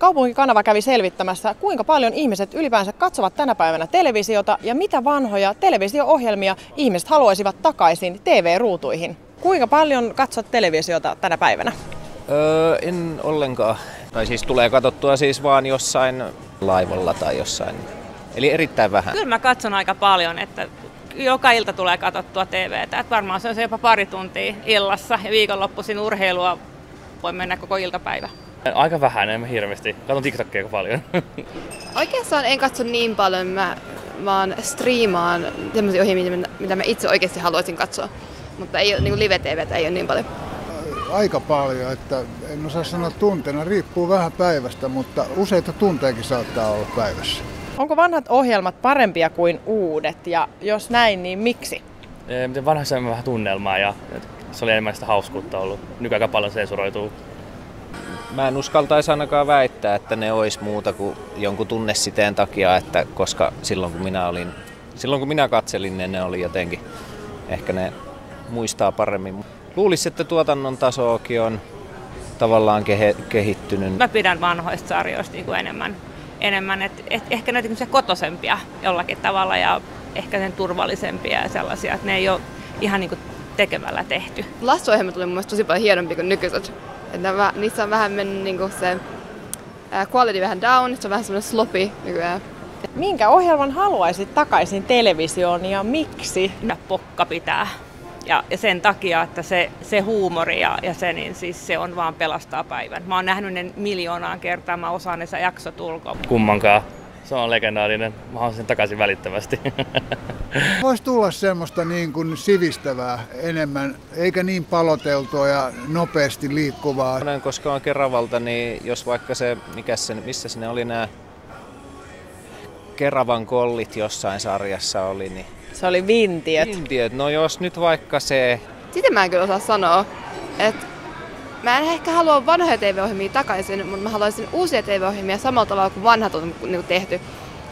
Kaupunkikanava kävi selvittämässä, kuinka paljon ihmiset ylipäänsä katsovat tänä päivänä televisiota ja mitä vanhoja televisio-ohjelmia ihmiset haluaisivat takaisin TV-ruutuihin. Kuinka paljon katsot televisiota tänä päivänä? En ollenkaan. Tai siis tulee katsottua siis vaan jossain laivalla tai jossain. Eli erittäin vähän. Kyllä mä katson aika paljon, että joka ilta tulee katsottua TVtä. Että varmaan se on jopa pari tuntia illassa ja viikonloppuisin urheilua voi mennä koko iltapäivä. Aika vähän, en mä hirveästi. Katon TikTokia paljon. Oikeastaan en katso niin paljon, mä vaan striimaan sellaisia ohjelmia, mitä mä itse oikeasti haluaisin katsoa. Mutta ei ole, niin live-tvtä ei ole niin paljon. Aika paljon, että en osaa sanoa tunteena, riippuu vähän päivästä, mutta useita tuntejakin saattaa olla päivässä. Onko vanhat ohjelmat parempia kuin uudet ja jos näin, niin miksi? Miten vanhassa on vähän tunnelmaa ja se oli enemmän sitä hauskuutta ollut. Nykyään aika paljon sensuroituu. Mä en uskaltaisi ainakaan väittää, että ne olisi muuta kuin jonkun tunnesiteen takia, että koska silloin kun minä katselin, ne oli jotenkin, ehkä ne muistaa paremmin. Luulisin, että tuotannon tasoakin on tavallaan kehittynyt. Mä pidän vanhoista sarjoista niin kuin enemmän ehkä ne on kotosempia jollakin tavalla ja ehkä sen turvallisempia ja sellaisia, että ne ei ole ihan niin kuin tekemällä tehty. Lasto-ohjelmat oli mun mielestä tosi paljon hienompi kuin nykyiset. Että niissä on vähän mennyt niin kuin se quality vähän down, se on vähän semmoinen sloppy nykyään. Minkä ohjelman haluaisit takaisin televisioon ja miksi? Pokka pitää. Ja sen takia, että se huumori ja se, niin siis se on vaan pelastaa päivän. Mä oon nähnyt ne miljoonaan kertaa, mä osaan ne jaksot ulkoa. Kummankaan. Se on legendaarinen. Mä haluan sen takaisin välittömästi. Voisi tulla semmoista niin kuin sivistävää enemmän, eikä niin paloteltua ja nopeasti liikkuvaa. Koska on Keravalta, niin jos vaikka se, missä ne oli nämä Keravan kollit jossain sarjassa oli, niin se oli Vintiöt. No jos nyt vaikka se... Sitä mä en kyllä osaa sanoa. Että mä en ehkä halua vanhoja TV-ohjelmia takaisin, mutta mä haluaisin uusia TV-ohjelmia samalla tavalla kuin vanhat on tehty.